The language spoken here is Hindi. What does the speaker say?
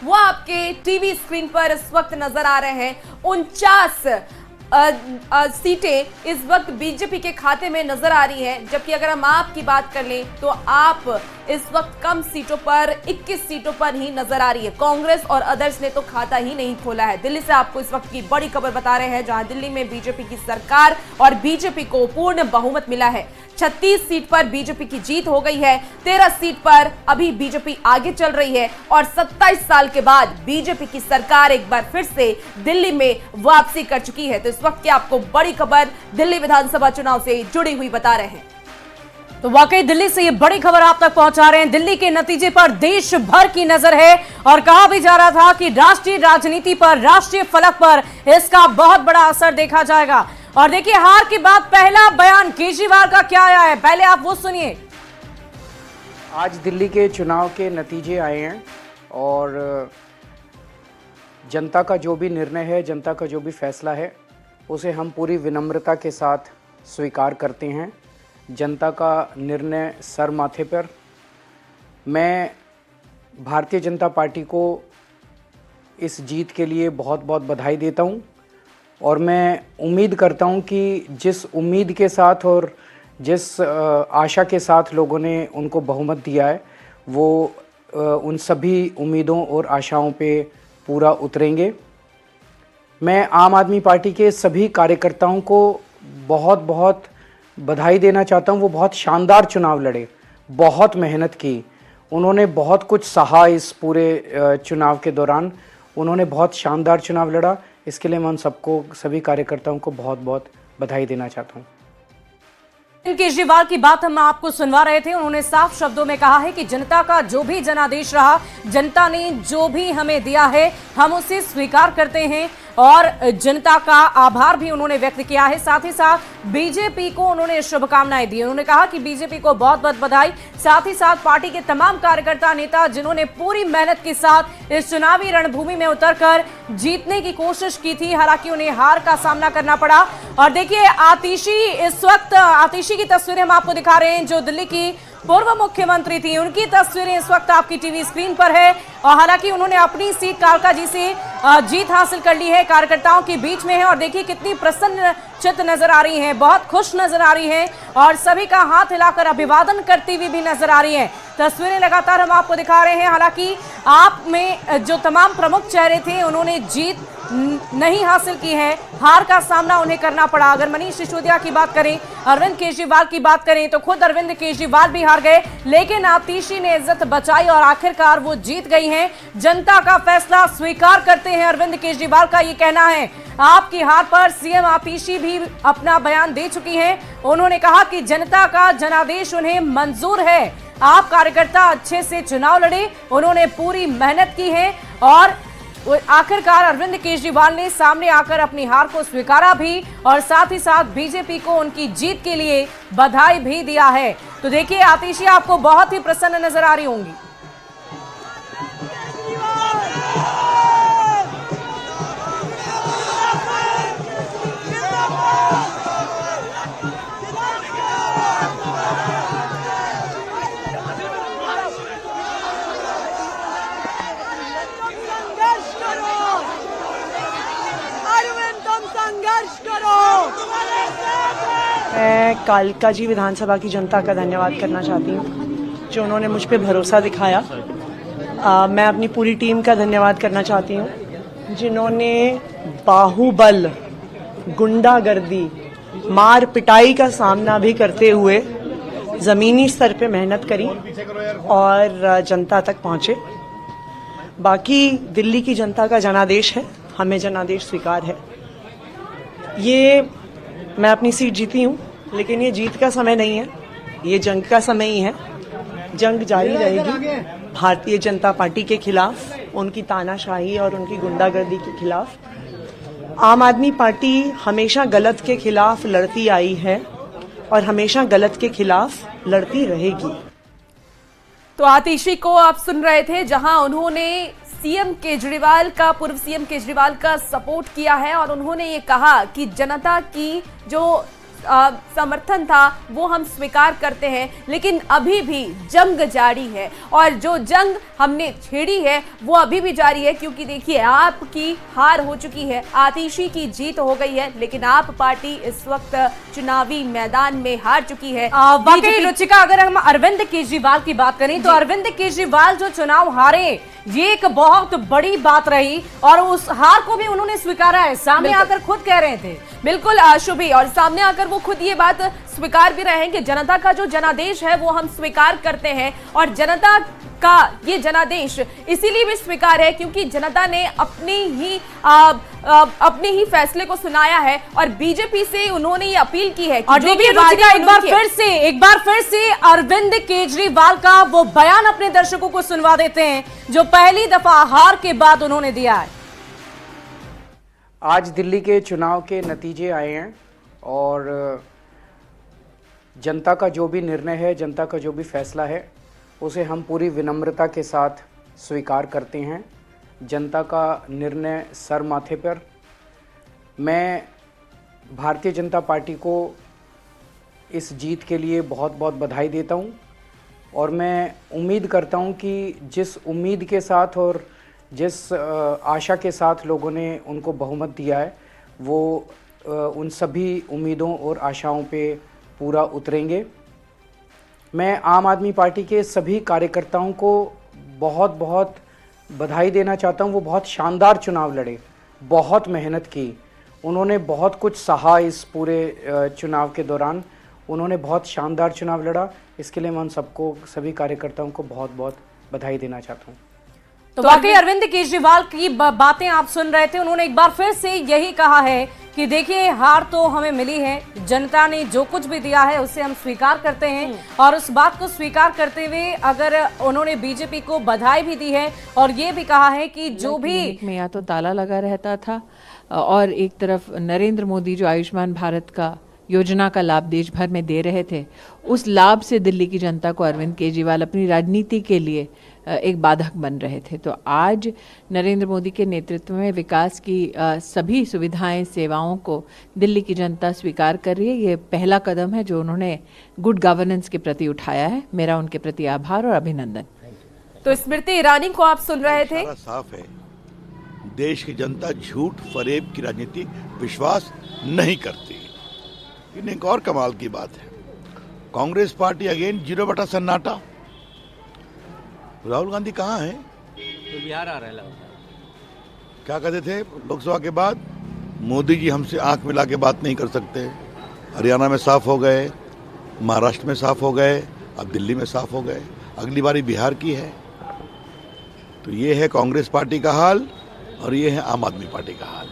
वो आपके टीवी स्क्रीन पर इस वक्त नजर आ रहे हैं। 49 सीटें इस वक्त बीजेपी के खाते में नजर आ रही हैं, जबकि अगर हम आपकी बात कर लें तो आप इस वक्त कम सीटों पर 21 सीटों पर ही नजर आ रही है। कांग्रेस और अदर्स ने तो खाता ही नहीं खोला है। दिल्ली से आपको इस वक्त की बड़ी खबर बता रहे हैं, जहां दिल्ली में बीजेपी की सरकार और बीजेपी को पूर्ण बहुमत मिला है। 36 सीट पर बीजेपी की जीत हो गई है, 13 सीट पर अभी बीजेपी आगे चल रही है और 27 साल के बाद बीजेपी की सरकार एक बार फिर से दिल्ली में वापसी कर चुकी है। तो इस वक्त की आपको बड़ी खबर दिल्ली विधानसभा चुनाव से जुड़ी हुई बता रहे हैं। तो वाकई दिल्ली से ये बड़ी खबर आप तक पहुंचा रहे हैं। दिल्ली के नतीजे पर देश भर की नजर है और कहा भी जा रहा था कि राष्ट्रीय राजनीति पर, राष्ट्रीय फलक पर इसका बहुत बड़ा असर देखा जाएगा। और देखिए, हार के बाद पहला बयान केजरीवाल का क्या आया है, पहले आप वो सुनिए। आज दिल्ली के चुनाव के नतीजे आए हैं और जनता का जो भी निर्णय है, जनता का जो भी फैसला है, उसे हम पूरी विनम्रता के साथ स्वीकार करते हैं। जनता का निर्णय सर माथे पर। मैं भारतीय जनता पार्टी को इस जीत के लिए बहुत बहुत बधाई देता हूं और मैं उम्मीद करता हूं कि जिस उम्मीद के साथ और जिस आशा के साथ लोगों ने उनको बहुमत दिया है, वो उन सभी उम्मीदों और आशाओं पे पूरा उतरेंगे। मैं आम आदमी पार्टी के सभी कार्यकर्ताओं को बहुत बहुत बधाई देना चाहता हूं। वो बहुत शानदार चुनाव लड़े, बहुत मेहनत की, उन्होंने बहुत कुछ सहा इस पूरे चुनाव के दौरान। उन्होंने बहुत शानदार चुनाव लड़ा, इसके लिए मैं उन सबको, सभी कार्यकर्ताओं को बहुत बहुत बधाई देना चाहता हूं। केजरीवाल की बात हम आपको सुनवा रहे थे। उन्होंने साफ शब्दों में कहा है कि जनता का जो भी जनादेश रहा, जनता ने जो भी हमें दिया है, हम उसे स्वीकार करते हैं और जनता का आभार भी उन्होंने व्यक्त किया है। साथ ही साथ बीजेपी को उन्होंने शुभकामनाएं दी। उन्होंने कहा कि बीजेपी को बहुत बहुत बधाई। साथ ही साथ पार्टी के तमाम कार्यकर्ता, नेता, जिन्होंने पूरी मेहनत के साथ इस चुनावी रणभूमि में उतरकर जीतने की कोशिश की थी, हालांकि उन्हें हार का सामना करना पड़ा। और देखिए, आतिशी, इस वक्त आतिशी की तस्वीरें हम आपको दिखा रहे हैं, जो दिल्ली की पूर्व मुख्यमंत्री थी। उनकी तस्वीरें इस वक्त आपकी टीवी स्क्रीन पर है और हालांकि उन्होंने अपनी सीट कालका जी से जीत हासिल कर ली है, कार्यकर्ताओं के बीच में है। और देखिए कितनी प्रसन्न चित्त नजर आ रही है, बहुत खुश नजर आ रही है और सभी का हाथ हिलाकर अभिवादन करती हुई भी नजर आ रही है। तस्वीरें लगातार हम आपको दिखा रहे हैं। हालांकि आप में जो तमाम प्रमुख चेहरे थे, उन्होंने जीत नहीं हासिल की है, हार का सामना उन्हें करना पड़ा। अगर मनीष सिसोदिया की बात करें, अरविंद केजरीवाल की बात करें, तो खुद अरविंद केजरीवाल भी हार गए, लेकिन आतिशी ने इज्जत बचाई और आखिरकार वो जीत गई हैं। जनता का फैसला स्वीकार करते हैं, अरविंद केजरीवाल का ये कहना है। आपकी हार पर सीएम आतिशी भी अपना बयान दे चुकी हैं। उन्होंने कहा कि जनता का जनादेश उन्हें मंजूर है। आप कार्यकर्ता अच्छे से चुनाव लड़े, उन्होंने पूरी मेहनत की है और आखिरकार अरविंद केजरीवाल ने सामने आकर अपनी हार को स्वीकारा भी और साथ ही साथ बीजेपी को उनकी जीत के लिए बधाई भी दिया है। तो देखिए, आतिशी आपको बहुत ही प्रसन्न नजर आ रही होंगी। मैं कालका जी विधानसभा की जनता का धन्यवाद करना चाहती हूँ, जो उन्होंने मुझ पे भरोसा दिखाया। मैं अपनी पूरी टीम का धन्यवाद करना चाहती हूँ, जिन्होंने बाहुबल, गुंडागर्दी, मार पिटाई का सामना भी करते हुए ज़मीनी स्तर पे मेहनत करी और जनता तक पहुँचे। बाकी दिल्ली की जनता का जनादेश है, हमें जनादेश स्वीकार है। ये मैं अपनी सीट जीती हूँ, लेकिन ये जीत का समय नहीं है, ये जंग का समय ही है। जंग जारी रहेगी भारतीय जनता पार्टी के खिलाफ, उनकी तानाशाही और उनकी गुंडागर्दी के खिलाफ। आम आदमी पार्टी हमेशा गलत के खिलाफ लड़ती आई है और हमेशा गलत के खिलाफ लड़ती रहेगी। तो आतिशी को आप सुन रहे थे, जहां उन्होंने सीएम केजरीवाल का, पूर्व सीएम केजरीवाल का सपोर्ट किया है और उन्होंने ये कहा कि जनता की जो समर्थन था वो हम स्वीकार करते हैं, लेकिन अभी भी जंग जारी है और जो जंग हमने छेड़ी है वो अभी भी जारी है, क्योंकि देखिए आपकी हार हो चुकी है, आतिशी की जीत हो गई है, लेकिन आप पार्टी इस वक्त चुनावी मैदान में हार चुकी है। वाकई रुचिका, अगर हम अरविंद केजरीवाल की बात करें तो अरविंद केजरीवाल जो चुनाव हारे ये एक बहुत बड़ी बात रही और उस हार को भी उन्होंने स्वीकारा है, सामने आकर खुद कह रहे थे। बिल्कुल शुभी, और सामने आकर वो खुद ये बात स्वीकार भी रहे हैं कि जनता का जो जनादेश है वो हम स्वीकार करते हैं, और जनता का ये जनादेश इसीलिए भी स्वीकार है क्योंकि जनता ने अपने ही फैसले को सुनाया है और बीजेपी से उन्होंने ये अपील की है कि और देखिए रुचिका, एक बार फिर से अरविंद केजरीवाल का वो बयान अपने दर्शकों को सुनवा देते हैं जो पहली दफा हार के बाद उन्होंने दिया है। आज दिल्ली के चुनाव के नतीजे आए हैं और जनता का जो भी निर्णय है, जनता का जो भी फैसला है, उसे हम पूरी विनम्रता के साथ स्वीकार करते हैं। जनता का निर्णय सर माथे पर। मैं भारतीय जनता पार्टी को इस जीत के लिए बहुत बहुत बधाई देता हूं और मैं उम्मीद करता हूं कि जिस उम्मीद के साथ और जिस आशा के साथ लोगों ने उनको बहुमत दिया है वो उन सभी उम्मीदों और आशाओं पे पूरा उतरेंगे। मैं आम आदमी पार्टी के सभी कार्यकर्ताओं को बहुत बहुत बधाई देना चाहता हूं। वो बहुत शानदार चुनाव लड़े, बहुत मेहनत की, उन्होंने बहुत कुछ सहा इस पूरे चुनाव के दौरान, उन्होंने बहुत शानदार चुनाव लड़ा। इसके लिए मैं उन सबको, सभी कार्यकर्ताओं को बहुत बहुत बधाई देना चाहता हूँ। तो वाकई अरविंद केजरीवाल की बातें आप सुन रहे थे, उन्होंने एक बार फिर से यही कहा है कि देखिए हार तो हमें मिली है, जनता ने जो कुछ भी दिया है उसे हम स्वीकार करते हैं, और उस बात को स्वीकार करते हुए अगर उन्होंने बीजेपी को बधाई भी दी है और ये भी कहा है कि जो भी में या तो ताला लगा रहता था और एक तरफ नरेंद्र मोदी जो आयुष्मान भारत का योजना का लाभ देश भर में दे रहे थे, उस लाभ से दिल्ली की जनता को अरविंद केजरीवाल अपनी राजनीति के लिए एक बाधक बन रहे थे। तो आज नरेंद्र मोदी के नेतृत्व में विकास की सभी सुविधाएं, सेवाओं को दिल्ली की जनता स्वीकार कर रही है। ये पहला कदम है जो उन्होंने गुड गवर्नेंस के प्रति उठाया है। मेरा उनके प्रति आभार और अभिनंदन। तो स्मृति ईरानी को आप सुन रहे थे। साफ है, देश की जनता झूठ फरेब की राजनीति विश्वास नहीं करती। लेकिन एक और कमाल की बात है, कांग्रेस पार्टी अगेन 0 बटा सन्नाटा। राहुल गांधी कहाँ हैं? तो बिहार आ रहे हैं। क्या कहते थे लोकसभा के बाद? मोदी जी हमसे आंख मिला के बात नहीं कर सकते। हरियाणा में साफ हो गए, महाराष्ट्र में साफ हो गए, अब दिल्ली में साफ हो गए, अगली बारी बिहार की है। तो ये है कांग्रेस पार्टी का हाल और ये है आम आदमी पार्टी का हाल।